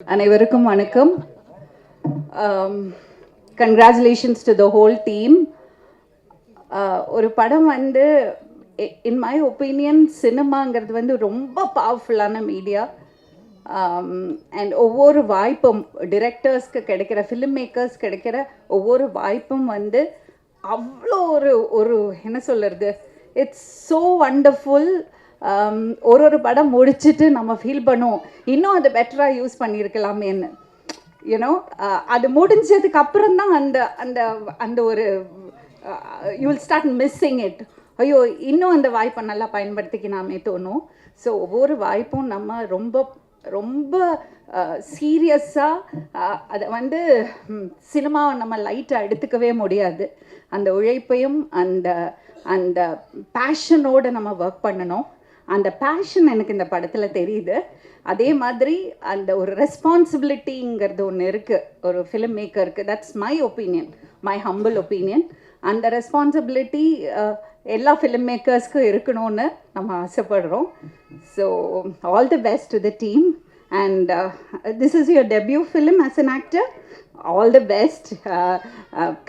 அனைவருக்கும் வணக்கம். Congratulations to the whole team. ஒரு படம் வந்து இன் மை ஒப்பீனியன் சினிமாங்கிறது வந்து ரொம்ப பவர்ஃபுல்லான மீடியா. அண்ட் ஒவ்வொரு வாய்ப்பும் டிரெக்டர்ஸ்க்கு கிடைக்கிற, ஃபிலிம் மேக்கர்ஸ் கிடைக்கிற ஒவ்வொரு வாய்ப்பும் வந்து அவ்வளோ ஒரு ஒரு என்ன சொல்கிறது, இட்ஸ் ஸோ வண்டர்ஃபுல். ஒரு படம் முடிச்சுட்டு நம்ம ஃபீல் பண்ணுவோம் இன்னும் அதை பெட்டராக யூஸ் பண்ணியிருக்கலாமேன்னு. யூனோ அது முடிஞ்சதுக்கு அப்புறம் தான் அந்த அந்த அந்த ஒரு you will start missing it. ஐயோ, இன்னும் அந்த வாய்ப்பை நல்லா பயன்படுத்திக்கலாமே தோணும். ஸோ ஒவ்வொரு வாய்ப்பும் நம்ம ரொம்ப ரொம்ப சீரியஸாக அதை வந்து சினிமாவை நம்ம லைட்டாக எடுத்துக்கவே முடியாது. அந்த உழைப்பையும் அந்த அந்த பேஷனோடு நம்ம ஒர்க் பண்ணணும். அந்த பேஷன் எனக்கு இந்த படத்தில் தெரியுது. அதே மாதிரி அந்த ஒரு ரெஸ்பான்சிபிலிட்டிங்கிறது ஒன்று இருக்குது ஒரு ஃபிலிம் மேக்கருக்கு. That's my opinion, my humble opinion. அந்த ரெஸ்பான்சிபிலிட்டி எல்லா ஃபிலிம் மேக்கர்ஸ்க்கும் இருக்கணும்னு நம்ம ஆசைப்படுறோம். So all the best to the team. And this is your debut film as an actor. All the best.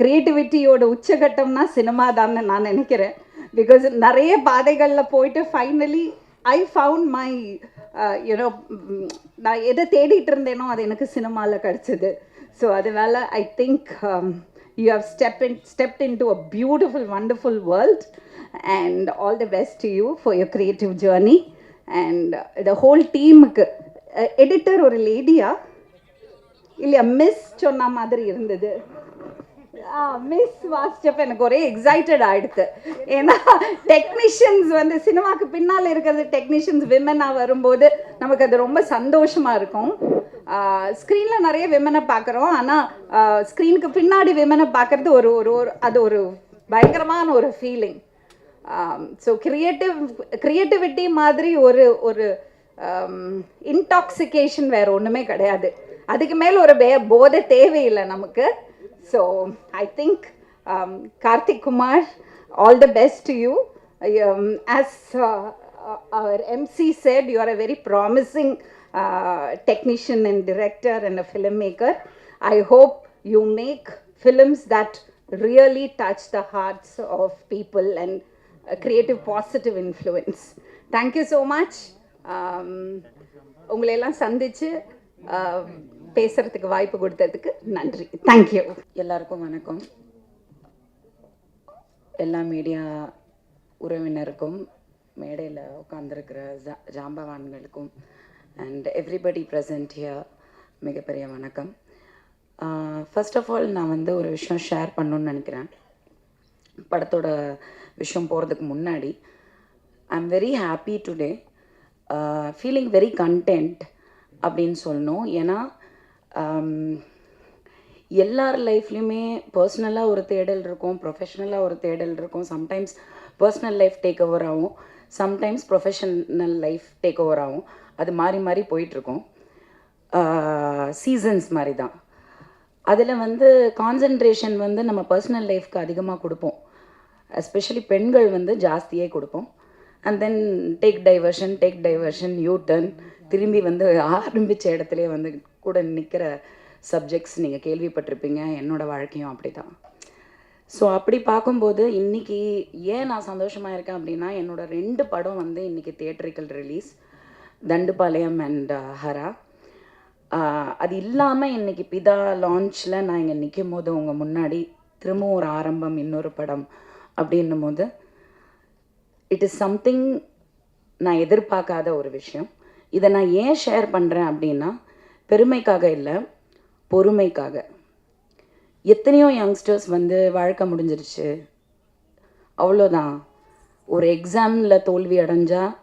க்ரியேட்டிவிட்டியோட உச்சகட்டம்னா சினிமா தான்னு நான் நினைக்கிறேன். பிகாஸ் நிறைய பாதைகளில் போயிட்டு finally I found my you know, நான் எதை தேடிட்டு இருந்தேனோ அது எனக்கு சினிமாவில் கிடச்சிது. ஸோ அதனால I think you have stepped into a beautiful, wonderful world, and all the best to you for your creative journey. And the whole teamக்கு எடிட்டர் ஒரு லேடியா இல்லையா, மிஸ் சொன்ன மாதிரி இருந்தது. மிஸ் வாசிச்சப்ப எனக்கு ஒரே எக்ஸைட்டட் ஆகிடுது. ஏன்னா டெக்னீஷியன்ஸ் வந்து சினிமாவுக்கு பின்னால் இருக்கிறது டெக்னீஷியன்ஸ் விமனாக வரும்போது நமக்கு அது ரொம்ப சந்தோஷமாக இருக்கும். ஸ்க்ரீனில் நிறைய விமனை பார்க்குறோம், ஆனால் ஸ்க்ரீனுக்கு பின்னாடி விமனை பார்க்குறது ஒரு ஒரு அது ஒரு பயங்கரமான ஒரு ஃபீலிங். ஸோ க்ரியேட்டிவிட்டி மாதிரி ஒரு ஒரு இன்டாக்சிகேஷன் வேறு ஒன்றுமே கிடையாது. அதுக்கு மேலே ஒரு போதை தேவையில்லை நமக்கு. So I think Karthik Kumar, all the best to you. As our MC said, you are a very promising technician and director and a filmmaker. I hope you make films that really touch the hearts of people and create a positive influence. Thank you so much. உங்களை எல்லாம் சந்திச்சு பேசுறதுக்கு வாய்ப்பு கொடுத்ததுக்கு நன்றி. Thank you. எல்லாருக்கும் வணக்கம். எல்லா மீடியா உறவினருக்கும், மேடையில் உட்காந்துருக்கிற ஜாம்பவான்களுக்கும் அண்ட் எவ்ரிபடி ப்ரெசன்ட் ஹியர் மிகப்பெரிய வணக்கம். ஃபர்ஸ்ட் ஆஃப் ஆல் நான் வந்து ஒரு விஷயம் ஷேர் பண்ணணுன்னு நினைக்கிறேன். படத்தோட விஷயம் போகிறதுக்கு முன்னாடி I am very happy today, feeling very content அப்படின்னு சொல்லணும். ஏன்னா எல்லார் லைஃப்லையுமே பர்சனலாக ஒரு தேடல் இருக்கும், ப்ரொஃபஷ்னலாக ஒரு தேடல் இருக்கும். Sometimes personal life take over ஆகும், sometimes professional life take over ஆகும். அது மாறி மாறி போயிட்டுருக்கோம், சீசன்ஸ் மாதிரி தான். அதில் வந்து கான்சன்ட்ரேஷன் வந்து நம்ம பர்சனல் லைஃப்க்கு அதிகமாக கொடுப்போம், எஸ்பெஷலி பெண்கள் வந்து ஜாஸ்தியே கொடுப்போம். And then take diversion you turn, திரும்பி வந்து ஆரம்பித்த இடத்துலே வந்து கூட நிற்கிற சப்ஜெக்ட்ஸ் நீங்கள் கேள்விப்பட்டிருப்பீங்க. என்னோடய வாழ்க்கையும் அப்படி தான். ஸோ அப்படி பார்க்கும்போது இன்றைக்கி ஏன் நான் சந்தோஷமாக இருக்கேன் அப்படின்னா, என்னோடய 2 படம் வந்து இன்றைக்கி theatrical release, Thandupalayam and Hara. அது இல்லாமல் இன்றைக்கி பிதா லான்ச்சில் நான் இங்கே நிற்கும் போது உங்கள் முன்னாடி திரும்பவும் ஒரு ஆரம்பம், இன்னொரு படம் அப்படின்னும் போது இட் இஸ் சம்திங் நான் எதிர்பார்க்காத ஒரு விஷயம். இதை நான் ஏன் ஷேர் பண்ணுறேன் அப்படின்னா, பெருமைக்காக இல்லை, பொறுமைக்காக. எத்தனையோ யங்ஸ்டர்ஸ் வந்து வாழ்க்கை முடிஞ்சிருச்சு, அவ்வளோதான், ஒரு எக்ஸாமில் தோல்வி அடைஞ்சால்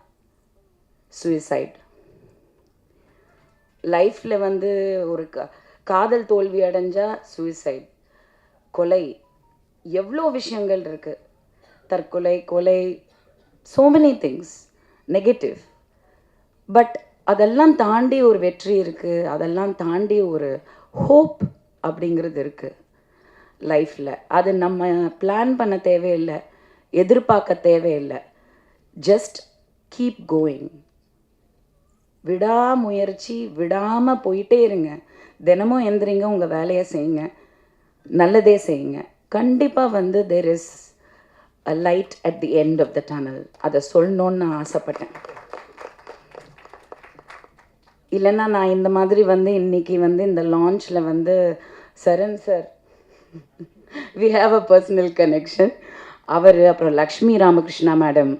சூசைட், லைஃப்பில் வந்து ஒரு காதல் தோல்வி அடைஞ்சால் சூசைட், கொலை, எவ்வளோ விஷயங்கள் இருக்குது, தற்கொலை, கொலை, so many things negative. But அதெல்லாம் தாண்டி ஒரு வெற்றி இருக்குது, அதெல்லாம் தாண்டி ஒரு ஹோப் அப்படிங்கிறது இருக்குது லைஃப்பில். அது நம்ம பிளான் பண்ண தேவையில்லை, எதிர்பார்க்க தேவையில்லை, ஜஸ்ட் கீப் கோயிங். விடாமுயற்சி விடாமல் போயிட்டே இருங்க. தினமும் எந்திரிங்க, உங்கள் வேலையை செய்யுங்க, நல்லதே செய்யுங்க. கண்டிப்பாக வந்து there is a light at the end of the tunnel. அதை சொல்லணுன்னு நான் ஆசைப்பட்டேன். இல்லைன்னா நான் இந்த மாதிரி வந்து இன்றைக்கி வந்து இந்த லான்ச்சில் வந்து Charan sir, we have a personal connection. அவர், அப்புறம் லக்ஷ்மி ராமகிருஷ்ணா மேடம்,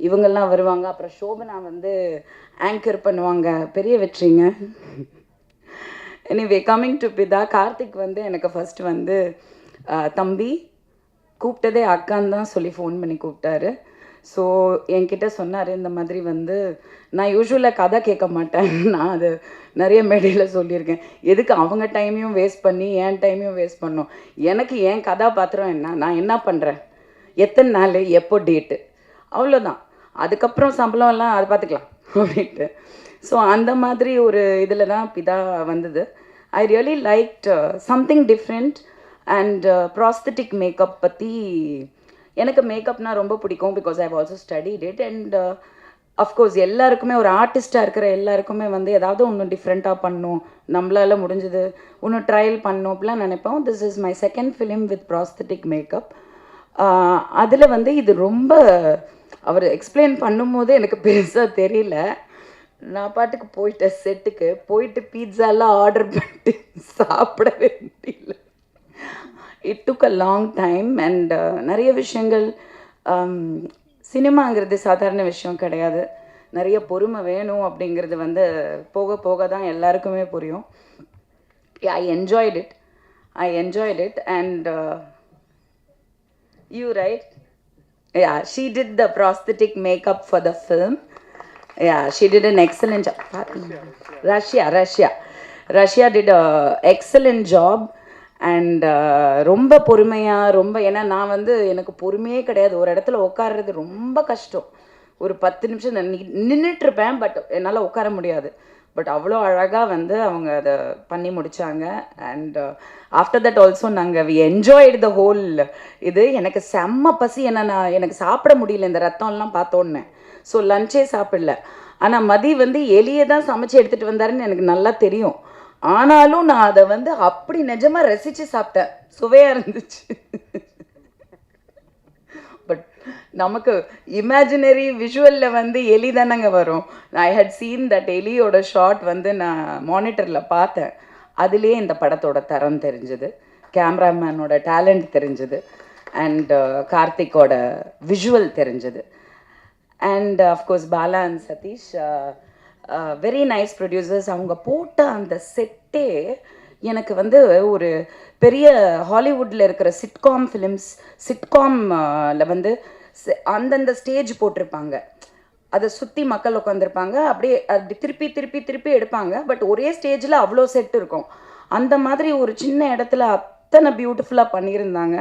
இவங்கெல்லாம் வருவாங்க. அப்புறம் சோபனா வந்து ஆங்கர் பண்ணுவாங்க. பெரிய வெற்றிங்க. எனிவே, கம்மிங் டு பிதா, கார்த்திக் வந்து எனக்கு ஃபர்ஸ்ட் வந்து தம்பி கூப்பிட்டதே அக்கான்னு தான் சொல்லி ஃபோன் பண்ணி கூப்பிட்டாரு. ஸோ என்கிட்ட சொன்னார், இந்த மாதிரி வந்து நான் யூஸ்வலாக கதை கேட்க மாட்டேன், நான் அது நிறைய மேடையில் சொல்லியிருக்கேன், எதுக்கு அவங்க டைமையும் வேஸ்ட் பண்ணி என் டைமையும் வேஸ்ட் பண்ணோம், எனக்கு என் கதாபாத்திரம் என்ன, நான் என்ன பண்ணுறேன், எத்தனை நாள், எப்போ டேட்டு, அவ்வளோதான், அதுக்கப்புறம் சம்பளம் எல்லாம் அதை பார்த்துக்கலாம் அப்படின்ட்டு. ஸோ அந்த மாதிரி ஒரு இதில் தான் பிதா வந்தது. I really liked something different. And prosthetic makeup பற்றி, எனக்கு மேக்கப்னா ரொம்ப பிடிக்கும். Because I also studied it. And of course எல்லாருக்குமே, ஒரு ஆர்டிஸ்டாக இருக்கிற எல்லாருக்குமே வந்து ஏதாவது ஒன்று டிஃப்ரெண்ட்டாக பண்ணணும், நம்மளால் முடிஞ்சது ஒன்று ட்ரையல் பண்ணணும் அப்படிலாம் நினைப்போம். This is my second film with prosthetic makeup. அதில் வந்து இது ரொம்ப அவர் எக்ஸ்பிளைன் பண்ணும்போது எனக்கு பெருசாக தெரியல. நான் பாட்டுக்கு போயிட்டேன் செட்டுக்கு, போயிட்டு பீட்சாலாம் ஆர்டர் பண்ணிட்டு சாப்பிடவே முடியல. It took a long time. And நிறைய விஷயங்கள், சினிமாங்கிறது சாதாரண விஷயம் கிடையாது, நிறைய பொறுமை வேணும் அப்படிங்கிறது வந்து போக போக தான் எல்லாருக்குமே புரியும். I enjoyed it. And you right, yeah, she did the prosthetic makeup for the film. Yeah, she did an excellent job. Russia did a excellent job. And ரொம்ப பொறுமையாக, ரொம்ப, ஏன்னா நான் வந்து எனக்கு பொறுமையே கிடையாது, ஒரு இடத்துல உட்கார்றது ரொம்ப கஷ்டம். ஒரு 10 நிமிஷம் நின்றுட்டுருப்பேன், பட் என்னால் உட்கார முடியாது. பட் அவ்வளோ அழகாக வந்து அவங்க அதை பண்ணி முடித்தாங்க. அண்ட் ஆஃப்டர் தட் ஆல்சோ நாங்கள் வி என்ஜாய்டு த ஹோல் இது. எனக்கு செம்ம பசி, எனக்கு சாப்பிட முடியல இந்த ரத்தம்லாம் பார்த்தோன்னே. ஸோ லஞ்சே சாப்பிடல. ஆனால் மதி வந்து எலியை தான் சமைச்சு எடுத்துகிட்டு வந்தாருன்னு எனக்கு நல்லா தெரியும். ஆனாலும் நான் அதை வந்து அப்படி நிஜமாக ரசித்து சாப்பிட்டேன், சுவையாக இருந்துச்சு. பட் நமக்கு இமேஜினரி விஷுவலில் வந்து எலி தானங்க வரும். ஐ ஹட் சீன் தட் எலியோட ஷாட் வந்து நான் மானிட்டரில் பார்த்தேன். அதுலேயே இந்த படத்தோட தரம் தெரிஞ்சுது, கேமராமேனோட டேலண்ட் தெரிஞ்சுது, அண்ட் கார்த்திக்கோட விஷுவல் தெரிஞ்சுது. And of course Bala and Sathish, very nice producers. அவங்க போட்ட அந்த செட்டே எனக்கு வந்து ஒரு பெரிய ஹாலிவுட்டில் இருக்கிற சிட்காமில் வந்து அந்தந்த ஸ்டேஜ் போட்டிருப்பாங்க, அதை சுற்றி மக்கள் உட்காந்துருப்பாங்க, அப்படியே அப்படி திருப்பி திருப்பி திருப்பி எடுப்பாங்க. பட் ஒரே ஸ்டேஜில் அவ்வளோ செட் இருக்கும். அந்த மாதிரி ஒரு சின்ன இடத்துல அத்தனை பியூட்டிஃபுல்லாக பண்ணியிருந்தாங்க.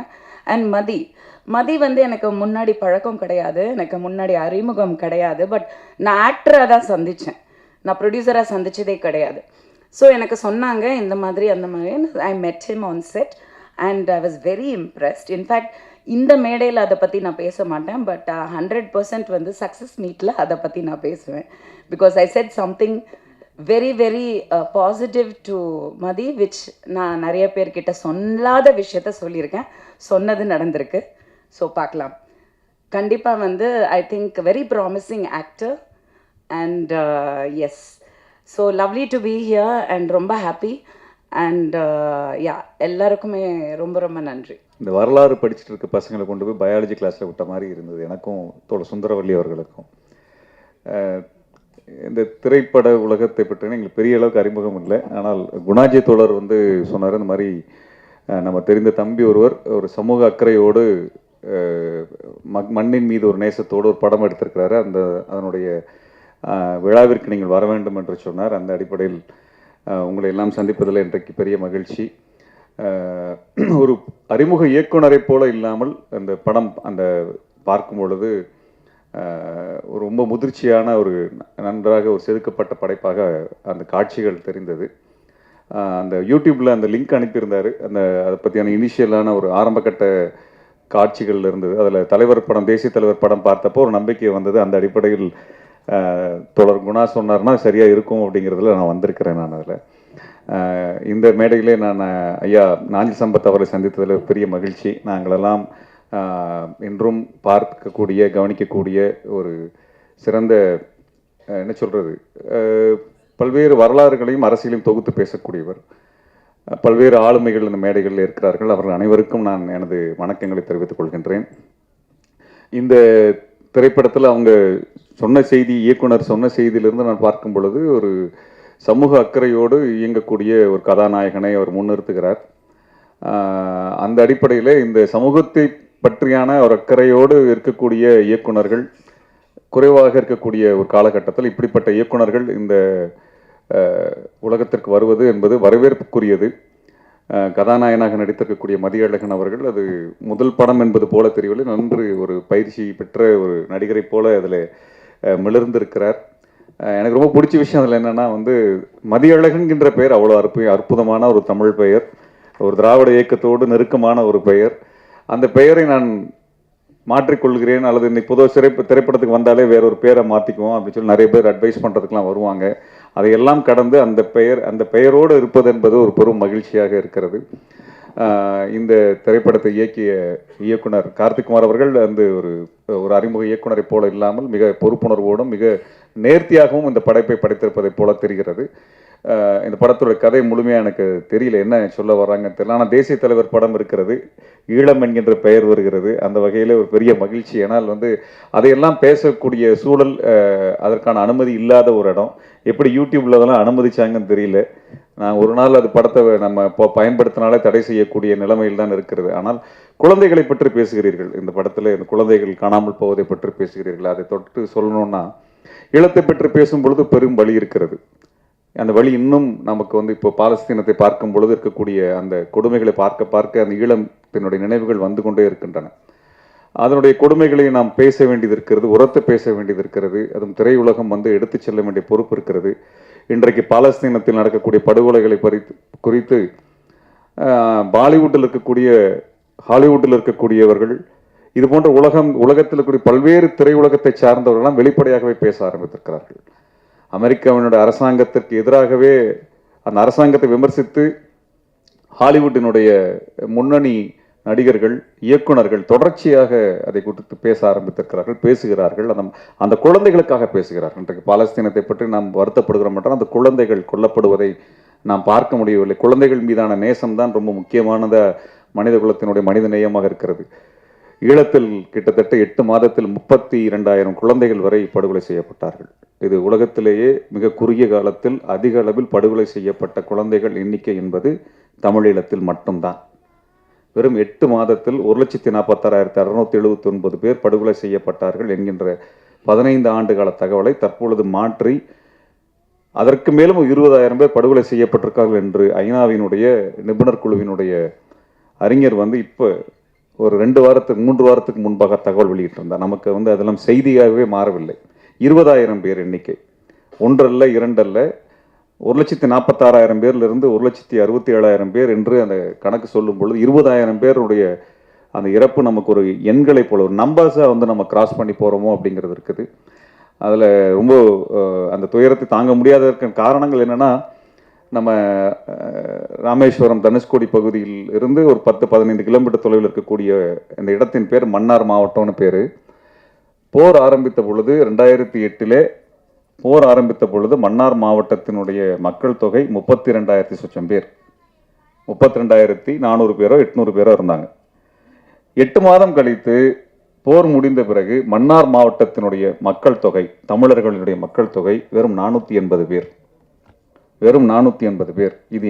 அண்ட் மதி வந்து எனக்கு முன்னாடி பழக்கம் கிடையாது, எனக்கு முன்னாடி அறிமுகம் கிடையாது. பட் நான் ஆக்டராக தான் சந்தித்தேன், நான் ப்ரொடியூசராக சந்தித்ததே கிடையாது. ஸோ எனக்கு சொன்னாங்க இந்த மாதிரி அந்த மாதிரி. I met him on set and I was very impressed. In fact இந்த மேடையில் அதை பற்றி நான் பேச மாட்டேன், பட் 100% வந்து சக்ஸஸ் மீட்டில் அதை பற்றி நான் பேசுவேன். Because I set something very very positive to Mathi, which நான் நிறைய பேர்கிட்ட சொல்லாத விஷயத்த சொல்லியிருக்கேன், சொன்னது நடந்திருக்கு. ஸோ பார்க்கலாம். கண்டிப்பாக வந்து I think very promising actor. And yes, so lovely to be here and ரொம்ப ஹாப்பி. அண்ட் யா, எல்லாருக்குமே ரொம்ப ரொம்ப நன்றி. இந்த வரலாறு படிச்சுட்டு இருக்க பசங்களை கொண்டு போய் பயாலஜி கிளாஸில் விட்ட மாதிரி இருந்தது எனக்கும் தோழ சுந்தரவல்லி அவர்களுக்கும். இந்த திரைப்பட உலகத்தை பற்றின எங்களுக்கு பெரிய அளவுக்கு அறிமுகம் இல்லை. ஆனால் குணாஜி தோழர் வந்து சொன்னார், இந்த மாதிரி நம்ம தெரிந்த தம்பி ஒருவர் ஒரு சமூக அக்கறையோடு மண்ணின் மீது ஒரு நேசத்தோடு ஒரு படம் எடுத்திருக்கிறாரு, அதனுடைய விழாவிற்கு நீங்கள் வர வேண்டும் என்று சொன்னார். அந்த அடிப்படையில் உங்களை எல்லாம் சந்திப்பதில் இன்றைக்கு பெரிய மகிழ்ச்சி. ஒரு அறிமுக இயக்குனரை போல இல்லாமல் அந்த படம் பார்க்கும் பொழுது ஒரு ரொம்ப முதிர்ச்சியான ஒரு நன்றாக ஒரு செதுக்கப்பட்ட படைப்பாக அந்த காட்சிகள் தெரிந்தது. அந்த யூடியூப்பில் அந்த லிங்க் அனுப்பியிருந்தார், அதை பற்றியான இனிஷியலான ஒரு ஆரம்பகட்ட காட்சிகள் இருந்தது. அதில் தலைவர் படம், தேசிய தலைவர் படம் பார்த்தப்போ ஒரு நம்பிக்கை வந்தது. அந்த அடிப்படையில் தோழர் குணா சொன்னார்னா சரியாக இருக்கும் அப்படிங்கிறதுல நான் வந்திருக்கிறேன். நான் அதில் இந்த மேடையிலே நான் ஐயா நாஞ்சில் சம்பத் அவரை சந்தித்ததில் பெரிய மகிழ்ச்சி. நாங்களெல்லாம் இன்றும் பார்க்கக்கூடிய கவனிக்கக்கூடிய ஒரு சிறந்த என்ன சொல்கிறது, பல்வேறு வரலாறுகளையும் அரசியலையும் தொகுத்து பேசக்கூடியவர். பல்வேறு ஆளுமைகள் இந்த மேடைகளில் இருக்கிறார்கள். அவர்கள் அனைவருக்கும் நான் எனது வணக்கங்களை தெரிவித்துக் கொள்கின்றேன். இந்த திரைப்படத்தில் அவங்க சொன்ன செய்தி, இயக்குனர் சொன்ன செய்தியிலிருந்து நான் பார்க்கும் பொழுது ஒரு சமூக அக்கறையோடு இயங்கக்கூடிய ஒரு கதாநாயகனை அவர் முன்னிறுத்துகிறார். அந்த அடிப்படையில் இந்த சமூகத்தை பற்றியான ஒரு அக்கறையோடு இருக்கக்கூடிய இயக்குனர்கள் குறைவாக இருக்கக்கூடிய ஒரு காலகட்டத்தில் இப்படிப்பட்ட இயக்குனர்கள் இந்த உலகத்திற்கு வருவது என்பது வரவேற்புக்குரியது. கதாநாயகனாக நடித்திருக்கக்கூடிய மதியழகன் அவர்கள் அது முதல் படம் என்பது போல தெரியவில்லை, நன்று ஒரு பயிற்சி பெற்ற ஒரு நடிகரை போல அதில் மிளர்ந்திருக்கிறார். எனக்கு ரொம்ப பிடிச்ச விஷயம் அதில் என்னென்னா மதியழகன்கின்ற பெயர் அவ்வளோ அற்புதமான ஒரு தமிழ் பெயர், ஒரு திராவிட இயக்கத்தோடு நெருக்கமான ஒரு பெயர். அந்த பெயரை நான் மாற்றிக்கொள்கிறேன், அல்லது இன்னைக்கு பொதுவாக திரைப்படத்துக்கு வந்தாலே வேற ஒரு பேரை மாற்றிக்குவோம் அப்படின்னு சொல்லி நிறைய பேர் அட்வைஸ் பண்ணுறதுக்கெலாம் வருவாங்க. அதையெல்லாம் கடந்து அந்த பெயரோடு இருப்பது என்பது ஒரு பெரும் மகிழ்ச்சியாக இருக்கிறது. இந்த திரைப்படத்தை இயக்கிய இயக்குனர் கார்த்திக்குமார் அவர்கள் ஒரு அறிமுக இயக்குனரை போல இல்லாமல் மிக பொறுப்புணர்வோடும் மிக நேர்த்தியாகவும் இந்த படைப்பை படைத்திருப்பதை போல தெரிகிறது. இந்த படத்தோட கதை முழுமையாக எனக்கு தெரியல, என்ன சொல்ல வர்றாங்கன்னு தெரியல. ஆனால் தேசிய தலைவர் படம் இருக்கிறது, ஈழம் என்கின்ற பெயர் வருகிறது. அந்த வகையில் ஒரு பெரிய மகிழ்ச்சி. ஏன்னால் அதையெல்லாம் பேசக்கூடிய சூழல், அதற்கான அனுமதி இல்லாத ஒரு இடம். எப்படி யூடியூப்ல அதெல்லாம் அனுமதிச்சாங்கன்னு தெரியல. நான் ஒரு நாள் அது படத்தை நம்ம இப்போ பயன்படுத்தினாலே தடை செய்யக்கூடிய நிலைமையில் தான் இருக்கிறது. ஆனால் குழந்தைகளை பற்றி பேசுகிறீர்கள் இந்த படத்தில், இந்த குழந்தைகள் காணாமல் போவதை பற்றி பேசுகிறீர்கள். அதை தொட்டு சொல்லணும்னா ஈழத்தை பற்றி பேசும் பொழுது பெரும் வழி இருக்கிறது. அந்த வழி இன்னும் நமக்கு இப்போ பாலஸ்தீனத்தை பார்க்கும் பொழுது இருக்கக்கூடிய அந்த கொடுமைகளை பார்க்க பார்க்க அந்த ஈழத்தினுடைய நினைவுகள் வந்து கொண்டே இருக்கின்றன. அதனுடைய கொடுமைகளை நாம் பேச வேண்டியது இருக்கிறது, உரத்து பேச வேண்டியது இருக்கிறது. அதுவும் திரையுலகம் எடுத்து செல்ல வேண்டிய பொறுப்பு இருக்கிறது. இன்றைக்கு பாலஸ்தீனத்தில் நடக்கக்கூடிய படுகொலைகளை குறித்து பாலிவுட்டில் இருக்கக்கூடிய ஹாலிவுட்டில் இருக்கக்கூடியவர்கள் இது போன்ற உலகத்தில் இருக்கக்கூடிய பல்வேறு திரையுலகத்தை சார்ந்தவர்கள்லாம் வெளிப்படையாகவே பேச ஆரம்பித்திருக்கிறார்கள். அமெரிக்காவினுடைய அரசாங்கத்திற்கு எதிராகவே அந்த அரசாங்கத்தை விமர்சித்து ஹாலிவுட்டினுடைய முன்னணி நடிகர்கள், இயக்குனர்கள் தொடர்ச்சியாக அதை குறித்து பேச ஆரம்பித்திருக்கிறார்கள், பேசுகிறார்கள். அந்த குழந்தைகளுக்காக பேசுகிறார்கள். இன்றைக்கு பாலஸ்தீனத்தை பற்றி நாம் வருத்தப்படுகிறோம் என்றால் அந்த குழந்தைகள் கொல்லப்படுவதை நாம் பார்க்க முடியவில்லை. குழந்தைகள் மீதான நேசம்தான் ரொம்ப முக்கியமானத மனித குலத்தினுடைய மனித நேயமாக இருக்கிறது. ஈழத்தில் கிட்டத்தட்ட 8 மாதத்தில் 32,000 குழந்தைகள் வரை படுகொலை செய்யப்பட்டார்கள். இது உலகத்திலேயே மிக குறுகிய காலத்தில் அதிக அளவில் படுகொலை செய்யப்பட்ட குழந்தைகள் எண்ணிக்கை என்பது தமிழீழத்தில் மட்டும்தான். வெறும் 8 மாதத்தில் 146,679 பேர் படுகொலை செய்யப்பட்டார்கள் என்கின்ற 15 ஆண்டு கால தகவலை தற்பொழுது மாற்றி அதற்கு மேலும் 20,000 பேர் படுகொலை செய்யப்பட்டிருக்கார்கள் என்று ஐநாவினுடைய நிபுணர் குழுவினுடைய அறிஞர் இப்போ ஒரு 3 வாரத்துக்கு முன்பாக தகவல் வெளியிட்டிருந்தார். நமக்கு அதெல்லாம் செய்தியாகவே மாறவில்லை. 20,000 பேர் எண்ணிக்கை, 1 அல்ல 2 அல்ல, 146,000 பேர்லிருந்து 167,000 பேர் என்று அந்த கணக்கு சொல்லும் பொழுது 20,000 பேருடைய அந்த இறப்பு நமக்கு ஒரு எண்களை போல ஒரு நம்பர்ஸாக நம்ம கிராஸ் பண்ணி போகிறோமோ அப்படிங்கிறது இருக்குது. அதில் ரொம்ப அந்த துயரத்தை தாங்க முடியாததற்கு காரணங்கள் என்னென்னா, நம்ம ராமேஸ்வரம் தனுஷ்கோடி பகுதியில் இருந்து ஒரு 10-15 கிலோமீட்டர் தொலைவில் இருக்கக்கூடிய இந்த இடத்தின் பேர் மன்னார் மாவட்டம்னு பேர். போர் ஆரம்பித்த பொழுது 2008 போர் ஆரம்பித்த பொழுது மன்னார் மாவட்டத்தினுடைய மக்கள் தொகை 32,000 சொச்சம் பேர், 32,400 பேரோ 800 பேரோ இருந்தாங்க. 8 மாதம் கழித்து போர் முடிந்த பிறகு மன்னார் மாவட்டத்தினுடைய மக்கள் தொகை, தமிழர்களுடைய மக்கள் தொகை வெறும் 480 பேர், வெறும் 480 பேர். இது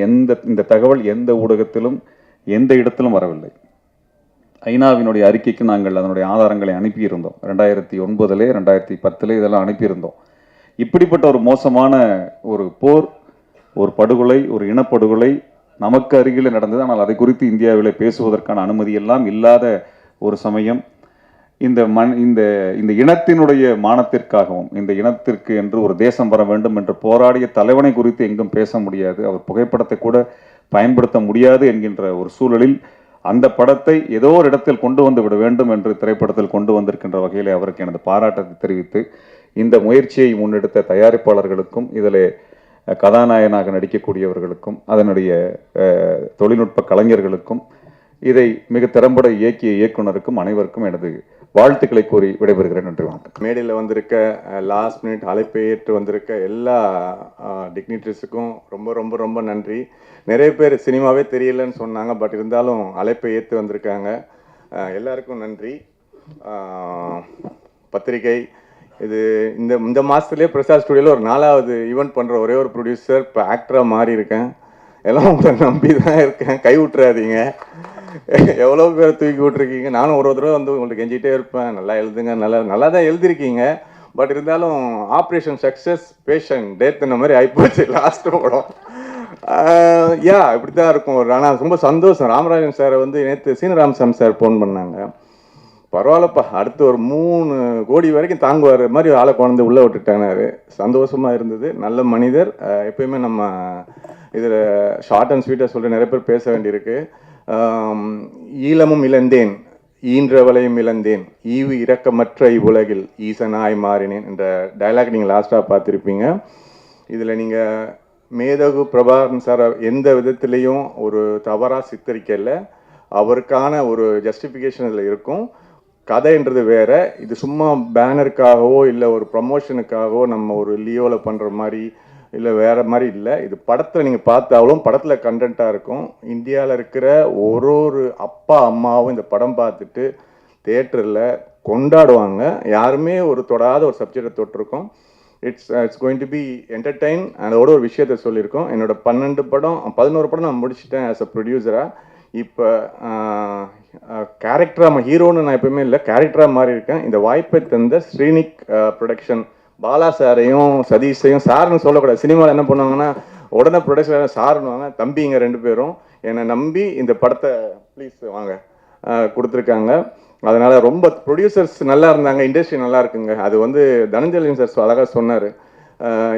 இந்த தகவல் எந்த ஊடகத்திலும் எந்த இடத்திலும் வரவில்லை. ஐநாவினுடைய அறிக்கைக்கு நாங்கள் அதனுடைய ஆதாரங்களை அனுப்பியிருந்தோம். 2009 2010 இதெல்லாம் அனுப்பியிருந்தோம். இப்படிப்பட்ட ஒரு மோசமான ஒரு போர், ஒரு படுகொலை, ஒரு இனப்படுகொலை நமக்கு அருகில் நடந்தது. ஆனால் அதை குறித்து இந்தியாவில் பேசுவதற்கான அனுமதி எல்லாம் இல்லாத ஒரு சமயம். இந்த இனத்தினுடைய மானத்திற்காகவும் இந்த இனத்திற்கு என்று ஒரு தேசம் வர வேண்டும் என்று போராடிய தலைவனை குறித்து எங்கும் பேச முடியாது, அவர் புகைப்படத்தை கூட பயன்படுத்த முடியாது என்கின்ற ஒரு சூழலில் அந்த படத்தை ஏதோ ஒரு இடத்தில் கொண்டு வந்து விட வேண்டும் என்று திரைப்படத்தில் கொண்டு வந்திருக்கின்ற வகையில் அவருக்கு எனது பாராட்டத்தை தெரிவித்து, இந்த முயற்சியை முன்னெடுத்த தயாரிப்பாளர்களுக்கும் இதில் கதாநாயகனாக நடிக்கக்கூடியவர்களுக்கும் அதனுடைய தொழில்நுட்ப கலைஞர்களுக்கும் இதை மிக திறம்பட இயக்கிய இயக்குனருக்கும் அனைவருக்கும் எனது வாழ்த்துக்களை கூறி விடைபெறுகிறேன். நன்றி, வணக்கம். மேடையில் வந்திருக்க லாஸ்ட் மினிட் அழைப்பை ஏற்று வந்திருக்க எல்லா டிக்னிட்டரிஸுக்கும் ரொம்ப ரொம்ப ரொம்ப நன்றி. நிறைய பேர் சினிமாவே தெரியலன்னு சொன்னாங்க, பட் இருந்தாலும் அழைப்பை ஏற்று வந்திருக்காங்க. எல்லாருக்கும் நன்றி. பத்திரிகை இது இந்த மாதத்துலேயே பிரசாத் ஸ்டுடியோவில் ஒரு 4வது ஈவெண்ட் பண்ணுற ஒரே ஒரு ப்ரொடியூசர். இப்போ ஆக்டராக மாறி இருக்கேன். எல்லாம் உங்களை நம்பி தான் இருக்கேன், கை விட்டுறாதீங்க. எவ்வளோ பேர் தூக்கி விட்டுருக்கீங்க. நானும் ஒரு தடவை வந்து உங்களுக்கு கெஞ்சிட்டே இருப்பேன், நல்லா எழுதுங்க, நல்லா தான் எழுதிருக்கீங்க. பட் இருந்தாலும் ஆப்ரேஷன் சக்ஸஸ் பேஷண்ட் டேத் இந்த மாதிரி ஆகிப்போச்சு லாஸ்ட் படம். இப்படி தான் இருக்கும். ஆனால் ரொம்ப சந்தோஷம். ராமராஜன் சாரை வந்து நேற்று சீனராமசாமி சார் ஃபோன் பண்ணாங்க. பரவாயில்லப்பா, அடுத்து ஒரு 3 கோடி வரைக்கும் தாங்குவார் மாதிரி ஆளை குழந்தை உள்ளே விட்டுட்டானாரு. சந்தோஷமாக இருந்தது. நல்ல மனிதர். எப்பயுமே நம்ம இதில் ஷார்ட் அண்ட் ஸ்வீட்டாக சொல்லிட்டு நிறைய பேர் பேச வேண்டியிருக்கு. ஈழமும் இழந்தேன், ஈன்றவளையும் இழந்தேன், ஈவு இரக்கமற்ற இவ்வுலகில் ஈசனாய் மாறினேன் என்ற டைலாக் நீங்கள் லாஸ்ட்டாக பார்த்துருப்பீங்க. இதில் நீங்கள் மேதகு பிரபாகரன் சார் எந்த விதத்துலேயும் ஒரு தவறாக சித்தரிக்கல. அவருக்கான ஒரு ஜஸ்டிஃபிகேஷன் இதில் இருக்கும். கதைன்றது வேற. இது சும்மா பேனருக்காகவோ இல்லை ஒரு ப்ரமோஷனுக்காகவோ நம்ம ஒரு லியோவில் பண்ணுற மாதிரி இல்லை வேறு மாதிரி இல்லை. இது படத்தில் நீங்கள் பார்த்தாலும் படத்தில் கண்டென்ட்டாக இருக்கும். இந்தியாவில் இருக்கிற ஒரு அப்பா அம்மாவும் இந்த படம் பார்த்துட்டு தேட்டரில் கொண்டாடுவாங்க. யாருமே தொடாத ஒரு சப்ஜெக்டை தொட்டிருக்கோம். It's going to be entertain. அதோட ஒரு விஷயத்த சொல்லியிருக்கோம். என்னோட 11 படம் 11 படம் நான் முடிச்சிட்டேன் ஆஸ் அ ப்ரொடியூசராக. இப்போ கேரக்டராக ஹீரோன்னு நான் எப்பவுமே இல்லை, கேரக்டராக மாறி இருக்கேன். இந்த வாய்ப்பை தந்த ஸ்ரீனிக் ப்ரொடக்ஷன் பாலா சாரையும் சதீஷையும், சார்னு சொல்லக்கூடாது. சினிமாவில் என்ன பண்ணுவாங்கன்னா உடனே ப்ரொடக்ஷன் சாருன்னுவாங்க. தம்பிங்க 2 பேரும் என்னை நம்பி இந்த படத்தை ப்ளீஸ் வாங்க கொடுத்துருக்காங்க. அதனால் ரொம்ப ப்ரொடியூசர்ஸ் நல்லா இருந்தாங்க, இண்டஸ்ட்ரி நல்லா இருக்குங்க. அது வந்து தனஞ்சலின் சார் அழகாக சொன்னார்.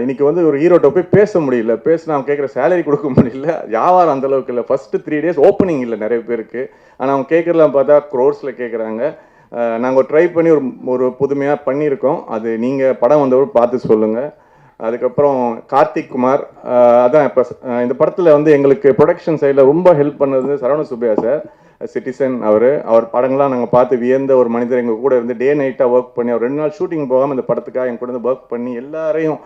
இன்றைக்கி வந்து ஒரு ஹீரோட்ட போய் பேச முடியல, பேசினா அவங்க கேட்குற சேலரி கொடுக்க முடியல, வியாபாரம் அந்தளவுக்கு இல்லை. ஃபஸ்ட்டு 3 days ஓப்பனிங் இல்லை நிறைய பேருக்கு. ஆனால் அவங்க கேட்குறலாம் பார்த்தா க்ரோர்ஸில் கேட்குறாங்க. நாங்கள் ட்ரை பண்ணி ஒரு புதுமையாக பண்ணியிருக்கோம். அது நீங்கள் படம் வந்தவரை பார்த்து சொல்லுங்கள். அதுக்கப்புறம் கார்த்திக் குமார், அதான் இப்போ இந்த படத்தில் வந்து எங்களுக்கு ப்ரொடக்ஷன் சைடில் ரொம்ப ஹெல்ப் பண்ணது சரவண சுப்பையா சார், சிட்டிசன். அவர் படங்கள்லாம் நாங்கள் பார்த்து வியந்த ஒரு மனிதர். எங்கள் கூட இருந்து டே நைட்டாக ஒர்க் பண்ணி அவர் 2 நாள் ஷூட்டிங் போகாமல் இந்த படத்துக்காக எங்கள் கூட இருந்து ஒர்க் பண்ணி எல்லாரையும்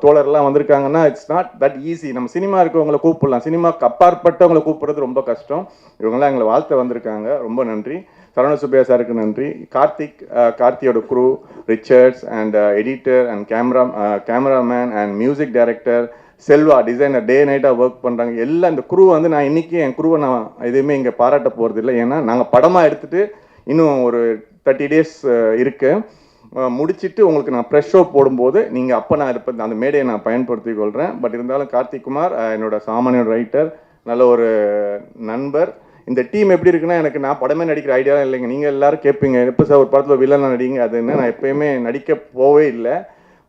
தோழர்லாம் வந்திருக்காங்கன்னா இட்ஸ் நாட் தட் ஈஸி. நம்ம சினிமா இருக்கவங்களை கூப்பிடலாம், சினிமாவுக்கு அப்பாற்பட்டவங்களை கூப்பிட்றது ரொம்ப கஷ்டம். இவங்கெல்லாம் எங்களை வாழ்த்த வந்திருக்காங்க. ரொம்ப நன்றி. சரவண சுப்பையா சாருக்கு நன்றி. கார்த்தியோட crew, Richards and editor and cameraman and music director, Selva designer day நைட்டாக ஒர்க் பண்ணுறாங்க. எல்லாம் இந்த குரூ வந்து நான் இன்றைக்கி என் குரூவை நான் எதுவுமே இங்கே பாராட்ட போகிறது இல்லை. ஏன்னா நாங்கள் படமாக எடுத்துகிட்டு இன்னும் ஒரு 30 days இருக்கு. முடிச்சுட்டு உங்களுக்கு நான் ப்ரெஷ் ஷோ போடும்போது நீங்கள் அப்போ நான் இருப்பேன், அந்த மேடையை நான் பயன்படுத்தி கொள்கிறேன். பட் இருந்தாலும் கார்த்திக் குமார் என்னோட சாமானிய ரைட்டர், நல்ல ஒரு நண்பர். இந்த டீம் எப்படி இருக்குன்னா, எனக்கு நான் படமே நடிக்கிற ஐடியா இல்லைங்க. நீங்கள் எல்லோரும் கேட்பீங்க எப்போ சார் ஒரு படத்தில் வில்லன் நடிங்க, அதுன்னு நான் எப்போயுமே நடிக்க போவே இல்லை.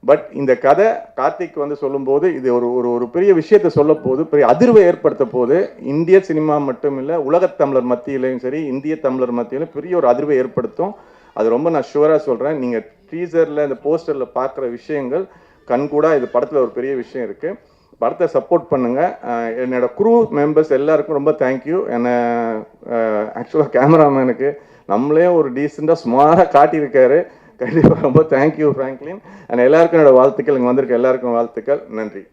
பட் இந்த கதை கார்த்திக் வந்து சொல்லும்போது இது ஒரு பெரிய விஷயத்தை சொல்ல போது, பெரிய அதிர்வை ஏற்படுத்த போது. இந்திய சினிமா மட்டும் இல்லை, உலகத் தமிழர் மத்தியிலையும் சரி, இந்திய தமிழர் மத்தியிலும் பெரிய ஒரு அதிர்வை ஏற்படுத்தும். அது ரொம்ப நான் ஷுவராக சொல்கிறேன். நீங்கள் டீசரில் இந்த போஸ்டரில் பார்க்குற விஷயங்கள் கண்கூடா இது படத்தில் ஒரு பெரிய விஷயம் இருக்குது. படத்தை சப்போர்ட் பண்ணுங்கள். என்னோடய குரூ மெம்பர்ஸ் எல்லாருக்கும் ரொம்ப தேங்க்யூ. என்னை ஆக்சுவலாக கேமராமேனுக்கு நம்மளே ஒரு டீசெண்டாக சுமாராக காட்டியிருக்காரு. கண்டிப்பாக ரொம்ப தேங்க்யூ ஃப்ராங்க்லின். அண்ட் எல்லாருக்கும் என்னோடய வாழ்த்துக்கள். இங்கே வந்திருக்க எல்லாருக்கும் வாழ்த்துக்கள். நன்றி.